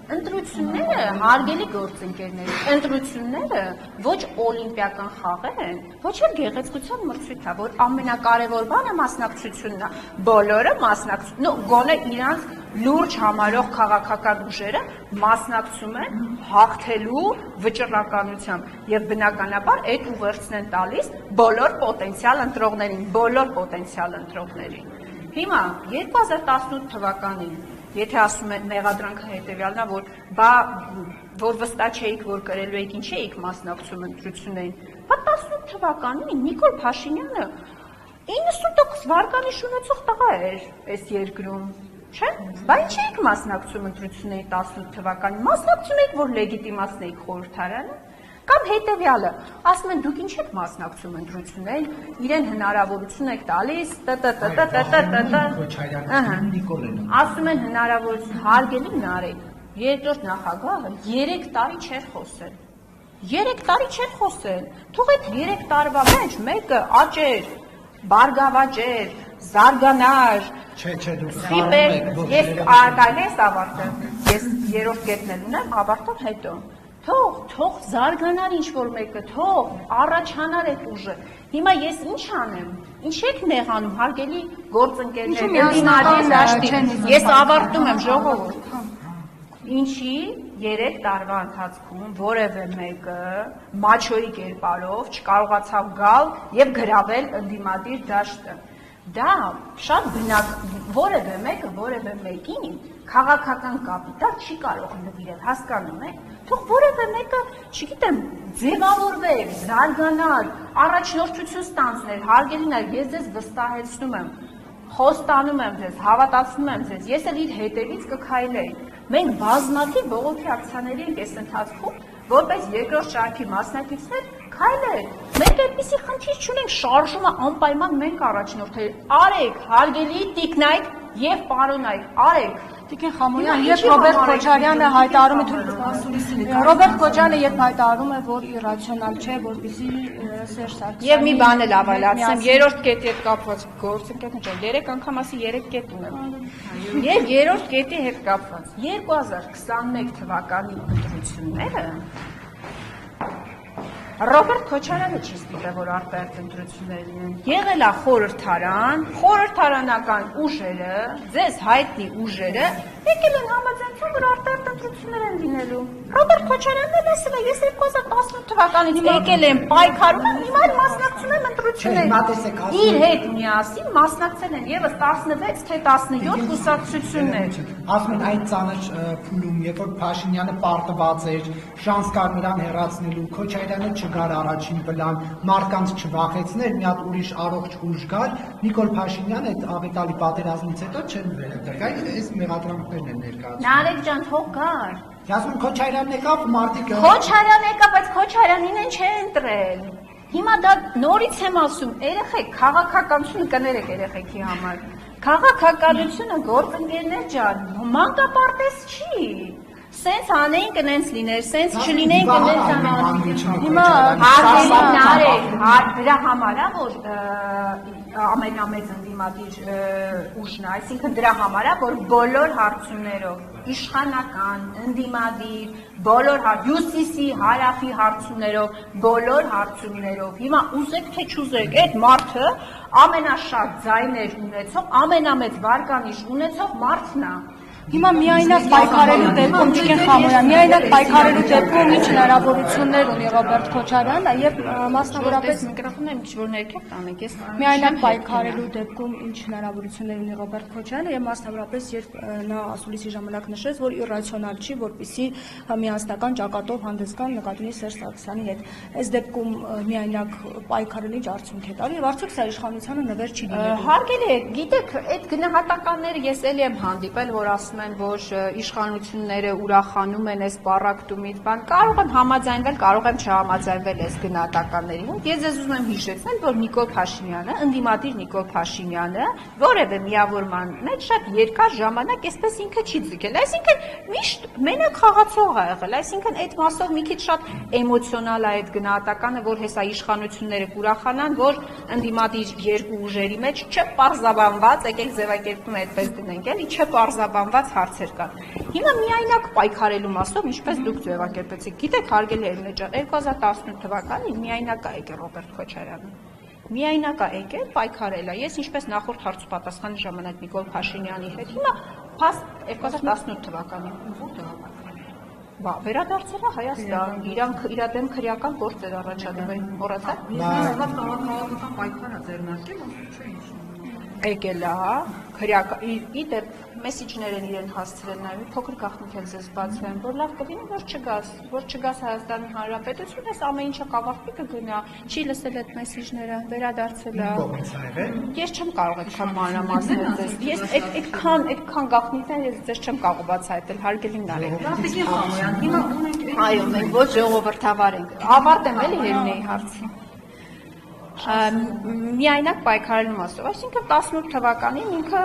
[SPEAKER 2] հարգելի գործընկերներ, ընտրությունները ոչ օլիմպիական խաղեր են, ոչ էլ գեղեցկության մրցույթ է, որ ամենակարևոր բանը մասնակցությունն է, բոլորը մասնակցություն, գոնե իրանց լուրջ համարող քաղաքական ուժերը մասնակցում են հաղթելու վճռականությամբ եւ բնականաբար այդ ուղերձն են տալիս բոլոր պոտենցիալ ընտրողներին։ Հիմա 2018 թվականին եթե ասում են մեղադրանքը հետևյալն է, որ վստահ չէիք, որ կրելու եք, ինչ էիք մասնակցում ընտրություններին, բայց 18 թվականին Նիկոլ Փաշինյանը 90% վարկանիշ ունեցող տղա էր այս երկրում, չէ՞, բայց ինչ էիք մասնակցում ընտրությունների 18 թվականին, մասնակցում եք, որ լեգիտիմացնեիք խորհրդարանը, կամ հետևյալը, ասում են դուք ինչ եք մասնակցում ընտրություններին, իրեն հնարավորություն եք տալիս, ասում են հնարավորություն, հարգելի Նարեկ, երկրորդ նախագահը 3 տարի չէր խոսել, 3 տարի չէր խոսել, թող այդ 3 տարվա մեջ մեկը աճեր, բարգավաճեր, զարգանար, ես կարելի ես ավարտեմ, ես երրորդ կետն էլ ունեմ, ավարտեմ հետո, թող զարգանար ինչ-որ մեկը, թող առաջանար այդ ուժը, հիմա ես ինչ անեմ, ինչ եք նեղանում, հարգելի գործընկերներ, ես ավարտում եմ ժողովուրդ, ինչի 3 տարվա ընթացքում որևէ մեկը մաչոյի կերպարով չկարողացավ գալ և գրավել ընդդիմադիր դաշտը, դա շատ բնակ, որևէ մեկը որևէ մեկին քաղաքական կապիտալ չի կարող նվիրել, հասկանում եք, Թող որևէ մեկը, չգիտեմ, ձևավորվել, զարգանալ, առաջնորդություն ստանձնել, հարգելիներ, ես ձեզ վստահեցնում եմ, խոստանում եմ ձեզ, հավատացնում եմ ձեզ, ես էլ իր հետևից կքայլեի։ Մենք բազմաթիվ բողոքի ակցիաների ենք այս ընթացքում, որպես երկրորդ շարքի մասնակիցներ քայլել։ Մենք այդպիսի խնդիր չունենք, շարժումը անպայման մենք առաջնորդել։ Արեք, հարգելի տիկնայք եւ պարոնայք, արեք։
[SPEAKER 7] Տիկին Խամոյան, երբ Ռոբերտ Քոչարյանը հայտարարում է, Ռոբերտ Քոչարյանը երբ հայտարարում է, որ իրացիոնալ չէ, որպեսզի Սերժ Սարգսյանը
[SPEAKER 2] Եվ մի բան էլ ավելացնեմ, երրորդ կետի հետ կապված գործընկերն չէ, 3 անգամ ասի 3 կետ ունեմ։ Եվ երրորդ կետի հետ կապված 2021 թվականի ընտրությունները Ռոբերտ Քոչարյանը չի ստիպել, որ արտահերթ ընտրություններ լինեն։ Եղել է խորհրդարան, խորհրդարանական ուժերը, ձեզ հայտնի ուժերը, եկել են համաձայնություն, որ արտահերթ ընտրություններ են լինելու։ Ռոբերտ Քոչարյանն էլ ասել է, ես 2018 թվականից եկել եմ պայքարում, հիմա մասնակցում եմ ընտրություններին։ Իր հետ միասին մասնակցել են եւս 16 թե 17 կուսակցություններ։
[SPEAKER 1] Ասում են այդ ծանր փուլում, երբ որ Փաշինյանը պարտված էր, շանս կար նրան հեռացնելու, Քոչարյանը չգար առաջին պլան, մարդկանց չվախեցներ, մի հատ ուրիշ առողջ ուժ գար, Նիկոլ Փաշինյանը այդ ավետալի պատերազմից հետո չեն վերադարձել։ Այս մեղադրանքներն են ներկայացնում։
[SPEAKER 2] Նարեկ ջան, թող գար։
[SPEAKER 1] Ասում Քոչարյանն եկավ, մարդիկ
[SPEAKER 2] Քոչարյան եկավ, բայց Քոչարյանին են չէ ընտրել։ Հիմա դա նորից եմ ասում, երեխեք, քաղաքականությունը կներեք երեխեքի համար։ Քաղաքականությունը գործընկերներ ջան, մանկապարտեզ չի։ Սենց անեին կնենց լիներ, սենց չլինեին կնենց անեին։ Հիմա դրա համար է, որ ամենամեծ ընդդիմադիր ուժն է, այսինքն դրա համար է, որ բոլոր հարցումներով, իշխանական, ընդդիմադիր, բոլոր հյուսիսի, հարավի հարցումներով, բոլոր հարցումներով, հիմա ուզեք թե չուզեք, այդ մարդը ամենաշատ ձայներ ունեցող, ամենամեծ վարկանիշ ունեցող մարդն է։
[SPEAKER 7] Հիմա միայնակ պայքարելու դեպքում Տիկին Խամոյան, միայնակ պայքարելու դեպքում ինչ հնարավորություններ ունի Ռոբերտ Քոչարյանը եւ մասնավորապես
[SPEAKER 2] միկրոֆոնը ինչ որ ներքև տանեք, ես
[SPEAKER 7] միայնակ պայքարելու դեպքում ինչ հնարավորություններ ունի Ռոբերտ Քոչարյանը եւ մասնավորապես երբ նա ասուլիսի ժամանակ նշեց, որ իրացիոնալ չի, որպեսզի միասնական ճակատով հանդես գան նկատի Սերժ Սարգսյանի հետ։ Այս դեպքում միայնակ պայքարելիչ արդյունք է տալի եւ արդյոք սա իշխանությանը նվեր չի լինելու։
[SPEAKER 2] Հարգելի է, գիտեք, այդ գնահատականները ես էլի եմ հանդիպել, որ ասում են, որ իշխանությունները ուրախանում են այս բառակտումից, բան, կարող եմ համաձայնվել, կարող եմ չհամաձայնվել այս գնահատականներին։ Ես ձեզ ուզում եմ հիշեցնել, որ Նիկոլ Փաշինյանը, ընդդիմադիր Նիկոլ Փաշինյանը, որևէ միավորման մեջ շատ երկար ժամանակ այսպես ինքը չի ձգել, այսինքն միշտ մենակ խաղացող է եղել, այսինքն այդ մասով մի քիչ շատ էմոցիոնալ է այդ գնահատականը, որ հեսա իշխանությունները կուրախանան, որ ընդդիմադիր երկու ուժերի մեջ չպարզաբանված, եկեք ձևակերպում այդպես դնենք, էլի չպարզաբանված հարցեր կան։ Հիմա միայնակ պայքարելու մասով, ինչպես դուք ձևակերպեցիք, գիտեք հարգելի Էրմեջան, 2018 թվականին միայնակ է եկել Ռոբերտ Քոչարյանը։ Միայնակ է եկել, պայքարել է։ Ես ինչպես նախորդ հարցուպատասխանի ժամանակ Նիկոլ Փաշինյանի հետ, հիմա 2018 թվականին որտեղ Բա վերադարձել է Հայաստան, իրանք իրա դեմ քրեական գործեր առաջադրել, մոռացա՞ք։
[SPEAKER 3] Քաղաքական պայքար է ձեռնարկել, չէ՞ ինչ։
[SPEAKER 2] Եկել է, քրեական իդեպ մեսիջներ են իրեն հասցրել նաև, փոքր գաղտնիք էլ ձեզ բացվեն, որ լավ կլինի, որ չգաս Հայաստանի Հանրապետություն, այս ամեն ինչը կավարտի կգնա, չի լսել այդ մեսիջները, վերադարձել է։ Ես չեմ կարող այդքան մանրամասնել ձեզ, ես այդքան գաղտնիքներ ես ձեզ չեմ կարող բացահայտել, հարգելի Նարեկ։
[SPEAKER 3] Տիկին Խամոյան, հիմա ունենք
[SPEAKER 2] Այո, մենք ոչ ժողովրդավար ենք։ Ավարտեմ էլի Երնեի հարցը։ Միայնակ պայքարելու մասով, այսինքն 18 թվականին ինքը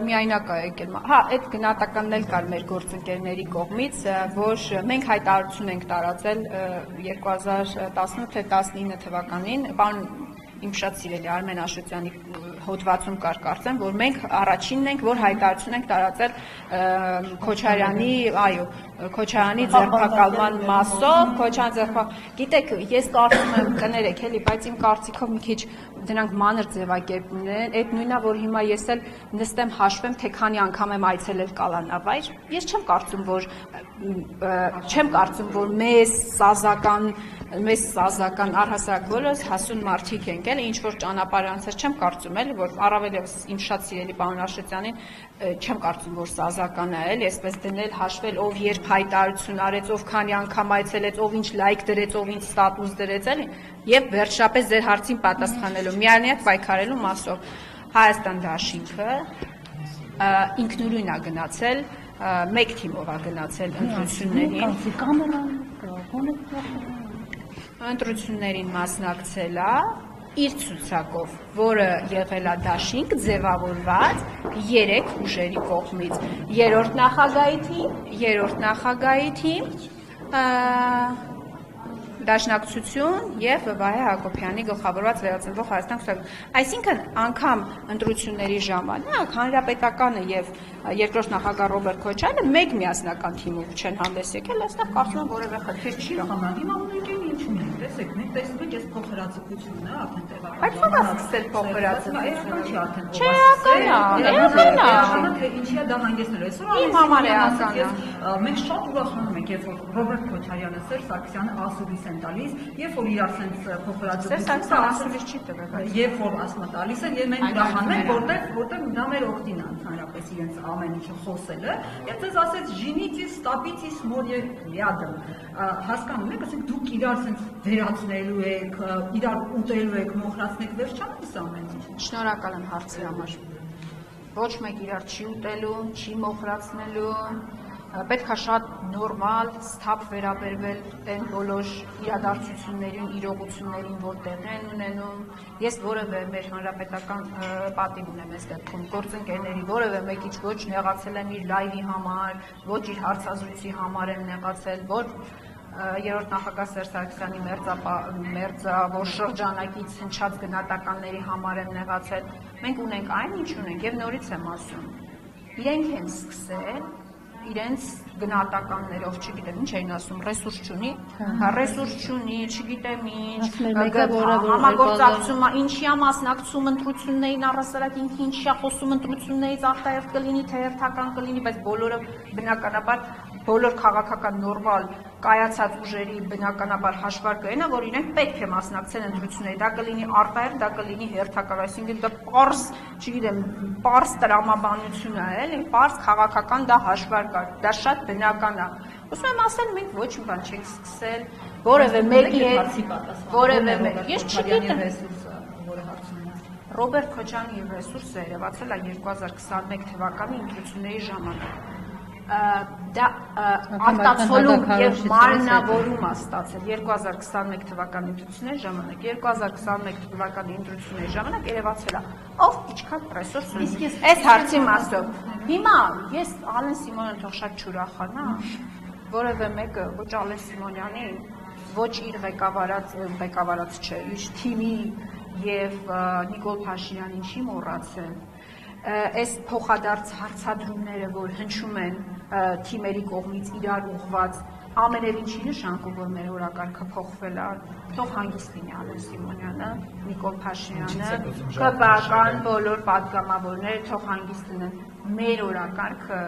[SPEAKER 2] միայնակ է եկել։ Հա, այդ գնահատականն էլ կար մեր գործընկերների կողմից, որ մենք հայտարարություն ենք տարածել 2018 թե 19 թվականին, բան իմ շատ սիրելի Արմեն Աշոտյանի հոդվածում կար կարծեմ, որ մենք առաջինն ենք, որ հայտարարություն ենք տարածել Քոչարյանի, այո, Քոչարյանի ձերբակալման մասով, Քոչարյանի ձերբակալման, գիտեք, ես կարծում եմ կներեք, էլի, բայց իմ կարծիքով մի քիչ դրանք մանր ձևակերպումներ են, այդ նույնն է, որ հիմա ես էլ նստեմ հաշվեմ, թե քանի անգամ եմ այցելել կալանավայր, ես չեմ կարծում, որ մեզ սազական մեզ սազական առհասարակ բոլորս հասուն մարդիկ ենք էլ, ինչ որ ճանապարհ անցած չեմ կարծում էլ, որ առավել եւս իմ շատ սիրելի պարոն Աշոտյանին չեմ կարծում, որ սազական է էլ, այսպես դնել, հաշվել, ով երբ հայտարարություն արեց, ով քանի անգամ այցելեց, ով ինչ լայք դրեց, ով ինչ ստատուս դրեց էլի, եւ վերջապես ձեր հարցին պատասխանելու, միայնակ պայքարելու մասով Հայաստան դաշինքը ինքնուրույն է գնացել, մեկ թիմով է գնացել ընտրություններին մասնակցել է իր ցուցակով, որը եղել է դաշինք ձևավորված 3 ուժերի կողմից, երրորդ նախագահի թիմ, Դաշնակցություն եւ Վահե Հակոբյանի գլխավորված վերածնվող Հայաստան կուսակցություն։ Այսինքն անգամ ընտրությունների ժամանակ հանրապետականը եւ երկրորդ նախագահ Ռոբերտ Քոչարյանը մեկ միասնական թիմով չեն հանդես եկել, այստեղ կարծում եմ որևէ խնդիր չի եղել։
[SPEAKER 3] Հիմա ունենք ինչ ունենք, տեսեք, մենք տեսնում ենք այս փոխհրաձգությունը, արդեն տեղական։
[SPEAKER 2] Բայց ո՞վ է սկսել փոխհրաձգությունը։
[SPEAKER 3] Չի արդեն ով
[SPEAKER 2] Չէ, էական է։
[SPEAKER 3] Ինչի է դա հանգեցնելու։ Այսօր
[SPEAKER 2] Իմ համար է ասանը։
[SPEAKER 3] Մենք շատ ուրախանում ենք, երբ որ Ռոբերտ Քոչարյանը, Սերժ Սարգսյանը ասուլիս են տալիս, երբ որ իրար sense փոխհրաձգություն
[SPEAKER 2] ասուլիս չի տվել։
[SPEAKER 3] Երբ որ ասма տալիս են, եւ մենք ուրախանում ենք, որտեղ դա մեր օգտին է ընդհանրապես իրենց ամեն ինչը խոսելը, եւ դες ասեց ժինիցիս, ստապիցիս մոր рядом։ Հասկանում եք, ասենք դուք իրար sense վերացնելու եք, իրար ուտելու եք, մոխրացնեք, վերջանում է ամեն ինչ։
[SPEAKER 2] Շնորհակալ եմ հարցի համար։ Ոչ մեկ իրար չի ուտելու, չի մոխրացնելու, պետք է շատ նորմալ, սթափ վերաբերվել այն բոլոր իրադարձություններին, իրողություններին, որ տեղի են ունենում։ Ես որևէ մեր հանրապետական պատիվ ունեմ այս դեպքում, գործընկերների որևէ մեկից ոչ նեղացել եմ իր լայվի համար, ոչ իր հարցազրույցի համար եմ նեղացել, ոչ երրորդ նախագահ Սերժ Սարգսյանի մերձավոր շրջանակից հնչած գնահատականների համար եմ նեղացել։ Մենք ունենք այն, ինչ ունենք, եւ նորից եմ ասում, իրենք են սկսել իրենց գնահատականներով, չգիտեմ, ինչ էին ասում, ռեսուրս չունի, ռեսուրս չունի, չգիտեմ ինչ, համագործակցում, ինչի է մասնակցում ընտրություններին, առհասարակ ինքը ինչի է խոսում ընտրություններից, արտահերթ կլինի, թե հերթական կլինի, բայց բոլորը բնականաբար բոլոր քաղաքական նորմալ կայացած ուժերի բնականաբար հաշվարկը այն է, որ իրենք պետք է մասնակցեն ընտրությունների, դա կլինի արտահերթ, դա կլինի հերթական, այսինքն դա պարզ, չգիտեմ, պարզ տրամաբանություն է, էլի, պարզ քաղաքական դա հաշվարկ է, դա շատ բնական է։ Ուզում եմ ասել, մենք ոչ մի բան չենք սկսել, որևէ մեկի հետ, որևէ մեկ, ես չգիտեմ, Ռոբերտ Քոչարյանի ռեսուրսը երևացել է 2021 թվականի ընտրությունների ժամանակ։ Դա արտացոլում եւ մարմնավորում է ստացել 2021 թվականի ընտրությունների ժամանակ, 2021 թվականի ընտրությունների ժամանակ երևացել է, ով ինչքան ռեսուրս ունի։ Այս հարցի մասով։ Հիմա ես Ալեն Սիմոնյան թող շատ չուրախանա, որևէ մեկը ոչ Ալեն Սիմոնյանի, ոչ իր ղեկավարած չէ, իր թիմի եւ Նիկոլ Փաշինյանին չի մոռացել։ Այս փոխադարձ հարցադրումները, որ հնչում են թիմերի կողմից իրար ուղղված, ամենևին չի նշանակում, որ մեր օրակարգը փոխվել է, թող հանգիստ լինի Ալեն Սիմոնյանը, Նիկոլ Փաշինյանը, ԿՊԱ-կան բոլոր պատգամավորները թող հանգիստ լինեն, մեր օրակարգը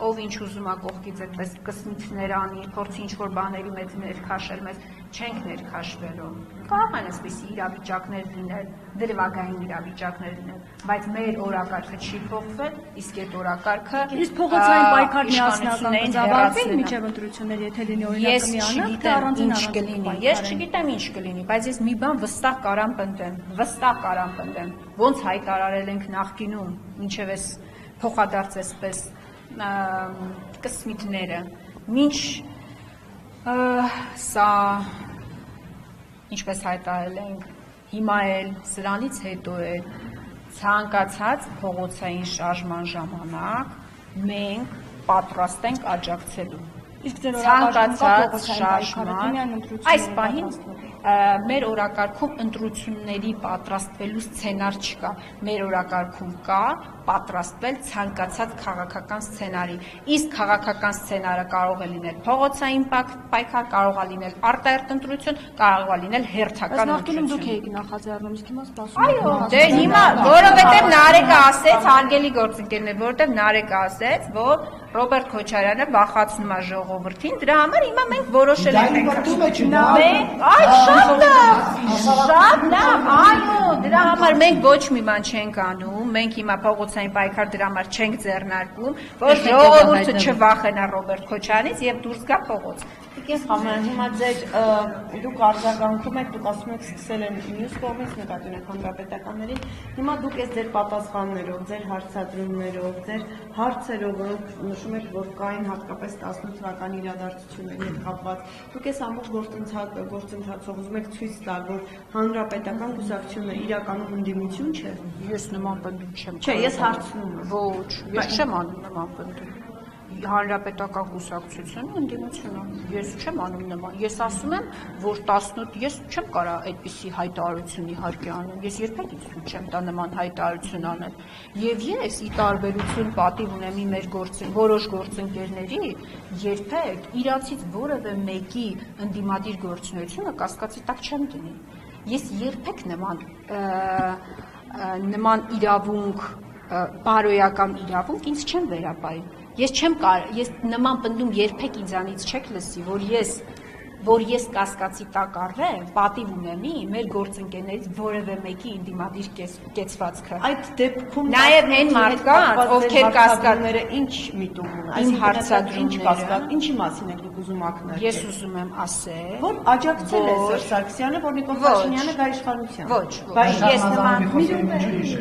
[SPEAKER 2] ով ինչ ուզում է կողքից այդպես կսմիթներ անի, փորձի ինչ-որ բաների մեծ ներքաշել մեզ, չենք ներքաշվելու։ Կարող են այսպիսի իրավիճակներ լինել, դրվագային իրավիճակներ լինել, բայց մեր օրակարգը չի փոխվել, իսկ այդ օրակարգը
[SPEAKER 7] իսկ փողոցային պայքար միասնական կձավալվի մինչև ընտրություններ, եթե լինի օրինակ միանալ, թե առանձին կլինի։
[SPEAKER 2] Ես չգիտեմ ինչ կլինի, բայց ես մի բան վստահ կարամ պնդեմ, ոնց հայտարարել ենք նախկինում, մինչև այս փոխադարձ այսպես կսմիթները, մինչ սա ինչպես հայտարարել ենք, հիմա էլ սրանից հետո էլ ցանկացած փողոցային շարժման ժամանակ մենք պատրաստ ենք աջակցելու։ Ցանկացած շարժման այս պահին մեր օրակարգում ընտրությունների պատրաստվելու սցենար չկա, մեր օրակարգում կա պատրաստվել ցանկացած քաղաքական սցենարի, իսկ քաղաքական սցենարը կարող է լինել փողոցային պայքար, կարող է լինել արտահերթ ընտրություն, կարող է լինել հերթական ընտրություն։
[SPEAKER 7] Նախկինում դուք եք նախաձեռնում, իսկ հիմա սպասում եք։
[SPEAKER 2] Այո, դե հիմա, որովհետև Նարեկը ասեց, հարգելի գործընկերներ, որովհետև Նարեկը ասեց, որ Ռոբերտ Քոչարյանը վախացնում է ժողովրդին, դրա համար հիմա մենք որոշել ենք։ Շատ լավ, այո, դրա համար մենք ոչ մի բան չենք անում, մենք հիմա փողոցային պայքար դրա համար չենք ձեռնարկում, որ ժողովուրդը չվախենա Ռոբերտ Քոչարյանից եւ դուրս գա փողոց։
[SPEAKER 5] Ես համարում հիմա ձեր դուք արձագանքում եք, դուք ասում եք սկսել են մյուս կողմից նկատի ունեք հանրապետականներին, հիմա դուք ես ձեր պատասխաններով, ձեր հարցադրումներով, ձեր հարցերով, որոնք նշում եք, որ կային հատկապես 18 թվականի իրադարձությունների հետ կապված, դուք ես ամբողջ գործընթացով ուզում եք ցույց տալ, որ հանրապետական կուսակցությունը իրականում ընդդիմություն չէ։
[SPEAKER 2] Ես նման պնդում չեմ։
[SPEAKER 5] Չէ, ես հարցնում եմ։
[SPEAKER 2] Ոչ, ես չեմ անում նման պնդում։ Հանրապետական կուսակցությունը ընդդիմություն է։ Ես չեմ անում նման։ Ես ասում եմ, որ 18 ես չեմ կարող այդպիսի հայտարարություն իհարկե անել։ Ես երբեք չեմ տա նման հայտարարություն անել։ Եվ ես ի տարբերություն պատիվ ունեմ մեր որոշ գործընկերների, երբեք իրանցից որևէ մեկի ընդդիմադիր գործունեությունը կասկածի տակ չեմ դնի։ Ես երբեք նման իրավունք, բարոյական իրավունք ինձ չեմ վերապահում։ Ես նման պնդում երբեք ինձանից չեք լսի, որ ես կասկածի տակ առնեմ, պատիվ ունեմի մեր գործընկերներից որևէ մեկի ընդդիմադիր կեցվածքը։
[SPEAKER 5] Այդ դեպքում
[SPEAKER 2] նաև հեն մարդկանց, ովքեր կասկածները
[SPEAKER 5] ինչ միտում ունեն,
[SPEAKER 2] իմ հարցադրումները,
[SPEAKER 5] ինչի մասին եք դուք ուզում ակնարկել։
[SPEAKER 2] ես ուզում եմ ասել,
[SPEAKER 5] որ աջակցել է Սերժ Սարգսյանը, որ Նիկոլ Փաշինյանը գա իշխանության։
[SPEAKER 2] Ոչ,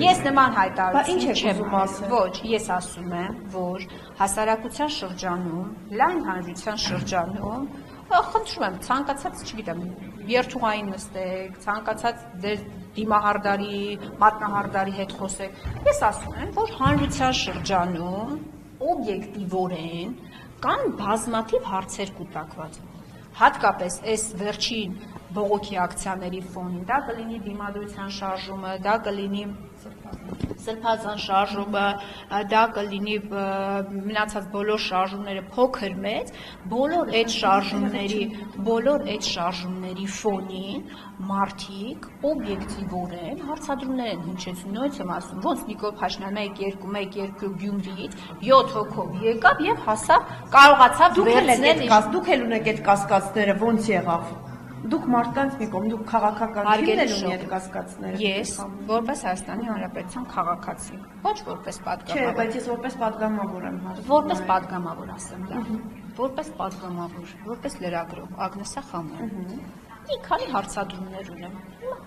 [SPEAKER 2] ես նման հայտարարություն
[SPEAKER 5] չեմ ուզում ասել։
[SPEAKER 2] Ոչ, ես ասում եմ, որ հասարակության շրջանում, լայն հանրության շրջանում խնդրում եմ, ցանկացած, չգիտեմ, երթուղային նստեք, ցանկացած դիմահարդարի, մատնահարդարի հետ խոսեք։ Ես ասում եմ, որ հանրության շրջանում օբյեկտիվորեն կան բազմաթիվ հարցեր կուտակված։ Հատկապես այս վերջին բողոքի ակցիաների ֆոնին, դա կլինի դիմադրության շարժումը, դա կլինի սրբազան շարժումը, դա կլինի մնացած բոլոր շարժումները փոքր մեծ, բոլոր այդ շարժումների ֆոնին մարդիկ օբյեկտիվորեն հարցադրումներ են հնչեցնում, նույնիսկ եմ ասում, ոնց Նիկոլ Փաշինյանը 1-2 Գյումրիից 7 հոգով եկավ եւ հասավ, կարողացավ վերցնել։
[SPEAKER 5] Դուք էլ ունեք այդ կասկածները, ոնց եղավ։ Դուք մարդկանց մի կողմ, դուք քաղաքական թիմեր ունի այդ կասկածները։
[SPEAKER 2] Ես որպես Հայաստանի Հանրապետության քաղաքացի, ոչ որպես պատգամավոր։
[SPEAKER 5] Չէ, բայց ես որպես պատգամավոր եմ հարցնում։
[SPEAKER 2] Որպես պատգամավոր ասեմ դա։ Որպես պատգամավոր, որպես լրագրող Ագնեսա Խամոյան։ Մի քանի հարցադրումներ ունեմ։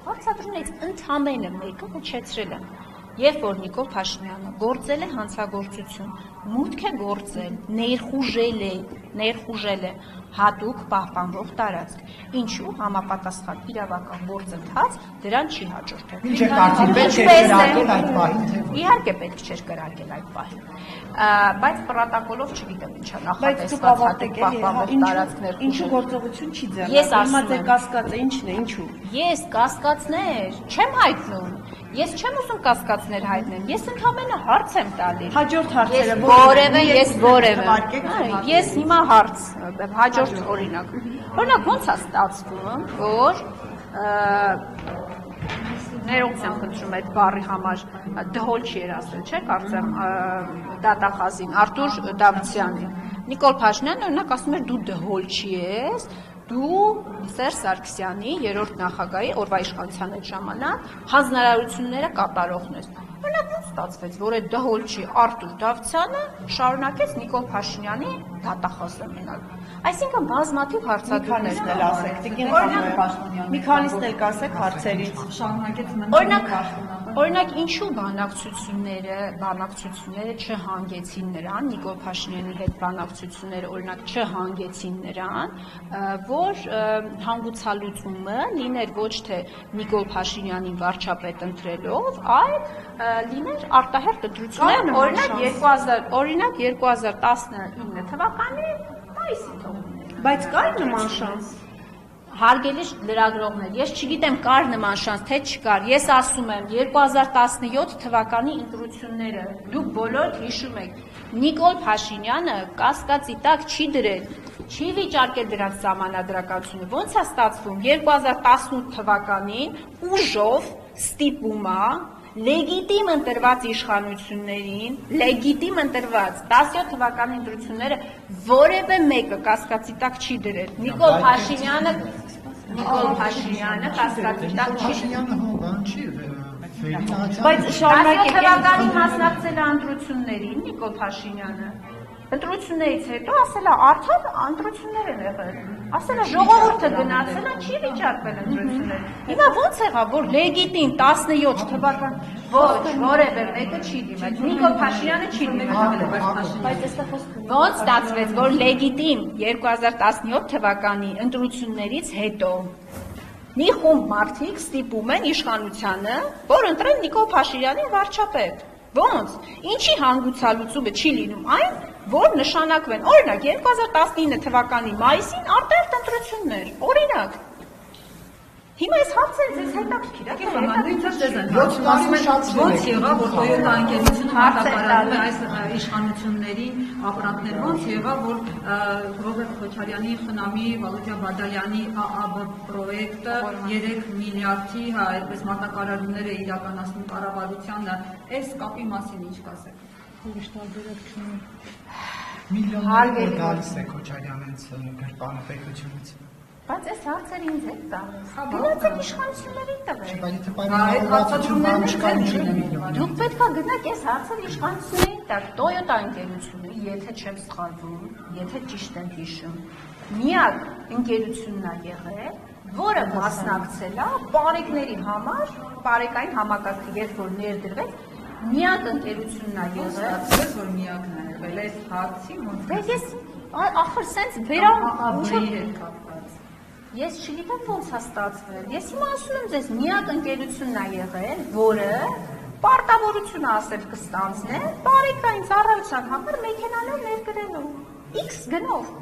[SPEAKER 2] Հարցադրումներից ընդամենը մեկը հնչեցրել եմ։ Երբ որ Նիկոլ Փաշինյանը գործել է հանցագործություն, մուտք է գործել, ներխուժել է հատուկ պահպանվող տարածք, ինչու համապատասխան իրավական գործընթաց դրան չի հաջորդել։
[SPEAKER 1] Ինչ է կարծիք, պետք է կրակել այդ պահին։
[SPEAKER 2] Իհարկե պետք չէր կրակել այդ պահին, բայց պրոտոկոլով չգիտեմ ինչա նախատեսված հատուկ պահպանվող տարածքներ։
[SPEAKER 5] Ինչու գործողություն չի ձեռնարկել։ Հիմա ձեր կասկածը ինչն է, ինչու։
[SPEAKER 2] Ես կասկածներ չեմ հայտնում։ Ես չեմ ուզում կասկածներ հայտնեմ, ես ընդհանրապես հարց եմ տալիս։
[SPEAKER 5] Հաջորդ հարցերը
[SPEAKER 2] որևէ։ Ես հիմա հարց, հաջորդ օրինակ։ Օրինակ ոնց է ստացվում, որ ներողություն խնդրում այդ բառի համար դհոլ չի ասել, չէ՞, կարծեմ դատախազին Արտուր Դավթյանը։ Նիկոլ Փաշինյանը օրինակ ասում էր դու դհոլ չի ես, դու Սերժ Սարգսյանի երրորդ նախագահի օրվա իշխանության այդ ժամանակ հանձնարարությունները կատարողն ես։ Օրինակ ոնց ստացվեց, որ այդ դհոլ չի Արտուր Դավթյանը շարունակեց Նիկոլ Փաշինյանի դատախազը մնալ։ Այսինքն բազմաթիվ հարցադրումներ
[SPEAKER 5] էլ ասեք, Տիկին Խամոյան։ Մի քանիսն էլ կասեք հարցերից։
[SPEAKER 3] Շարունակեց մնալ։
[SPEAKER 2] Օրինակ ինչու բանակցությունները չհանգեցին նրան, Նիկոլ Փաշինյանի հետ բանակցությունները օրինակ չհանգեցին նրան, որ հանգուցալուծումը լիներ ոչ թե Նիկոլ Փաշինյանին վարչապետ ընտրելով, այլ լիներ արտահերթ ընտրություններ, օրինակ 2019 թվականի մայիսի թողնի։
[SPEAKER 5] Բայց կար նման շանս։
[SPEAKER 2] Հարգելի լրագրողներ, ես չգիտեմ կար նման շանս, թե չկար, ես ասում եմ 2017 թվականի ընտրությունները, դուք բոլոր հիշում եք, Նիկոլ Փաշինյանը կասկածի տակ չի դրել, չի վիճարկել դրանց սահմանադրականությունը, ոնց է ստացվում 2018 թվականին ուժով ստիպում է լեգիտիմ ընտրված իշխանություններին, լեգիտիմ ընտրված 17 թվականի ընտրությունները որևէ մեկը կասկածի տակ չի դրել։ Նիկոլ Փաշինյանը կասկածի տակ չի։
[SPEAKER 1] Փաշինյանը հո բան չի
[SPEAKER 5] Բայց շարունակեք
[SPEAKER 2] 17 թվականին մասնակցել է ընտրություններին Նիկոլ Փաշինյանը։ Ընտրություններից հետո ասել է արդեն ընտրություններ են եղել։ Ասել է ժողովուրդը գնացել է, չի վիճակվել ընտրություններ։ Հիմա ո՞նց եղավ, որ լեգիտիմ 17 թվական ոչ որևէ մեկը չի դիմել։ Նիկոլ Փաշինյանը չի դիմել։
[SPEAKER 5] Բայց այստեղ խոսքը
[SPEAKER 2] Ոնց ստացվեց, որ լեգիտիմ 2017 թվականի ընտրություններից հետո մի խումբ մարդիկ ստիպում են իշխանությանը, որ ընտրեն Նիկոլ Փաշինյանին վարչապետ։ Ոնց։ Ինչի հանգուցալուծումը չի լինում այն, որ նշանակվեն, օրինակ 2019 թվականի մայիսին արտահերթ ընտրություններ, օրինակ։ Հիմա այս հարցերը ձեզ հետաքրքիր է,
[SPEAKER 3] Նույնպես ձեզ են ոնց եղավ, որ Toyota ընկերությունը հարտակարարում է այս իշխանություններին ապրանքներ, ոնց եղավ, որ Ռոբերտ Քոչարյանի, Խնամի, Վալոդիա Բադալյանի ԱԱԲ պրոյեկտը 3 միլիարդի այդպես մատակարարումներ է իրականացնում կառավարությանը, այս կապի մասին ինչ կասեք։
[SPEAKER 1] միլիոններ գալիս է Քոչարյանից գրպանը պետությունից։
[SPEAKER 2] Բայց այս հարցերը ինձ հետ տալիս։ Գնացեք իշխանություններին տվեք։
[SPEAKER 1] Բայց եթե պայմանավորվածություն բան չկա, ինչի՞ է միլիոն։
[SPEAKER 2] Դուք պետք է գնաք այս հարցերը իշխանություններին տակ։ Toyota ընկերությունը, եթե չեմ սխալվում, եթե ճիշտ եմ հիշում, միակ ընկերությունն է եղել, որը մասնակցել է բարեկների համար, բարեկային համակարգը երբ որ ներդրվեց, միակ ընկերությունն է եղել,
[SPEAKER 3] Ստացվեց, որ միակն է եղել այս հարցի ոնց։
[SPEAKER 2] Բայց ես ախր սենց վերա
[SPEAKER 3] ԱԱԲ-ի հետ կապված։
[SPEAKER 2] Ես չգիտեմ ոնց է ստացվել։ Ես հիմա ասում եմ ձեզ, միակ ընկերությունն է եղել, որը պարտավորություն ասել կստանձնել բարեկային ծառայության համար մեքենաներ ներկրելու։ X գնով։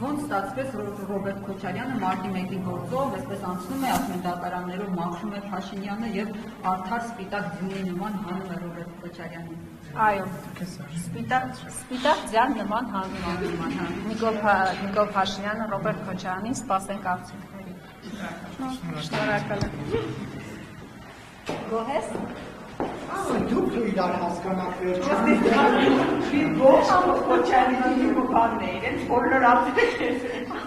[SPEAKER 3] Ոնց ստացվեց, որ Ռոբերտ Քոչարյանը մարտի 1-ի գործով այսպես անցնում է, ասում են դատարաններով մաքրում է Փաշինյանը եւ արդար սպիտակ ձյունի նման հանում է Ռոբերտ Քոչարյանին։
[SPEAKER 2] Այո, սպիտակ ձյան նման հանում է Նիկոլ Փաշինյանը Ռոբերտ Քոչարյանին սպասենք արդյունքների։ Շնորհակալ եմ։ Գոհես։
[SPEAKER 1] Դուք իրար հասկանաք վերջին։
[SPEAKER 6] Քոչարյանի բաններ են, բոլոր ապրանքները։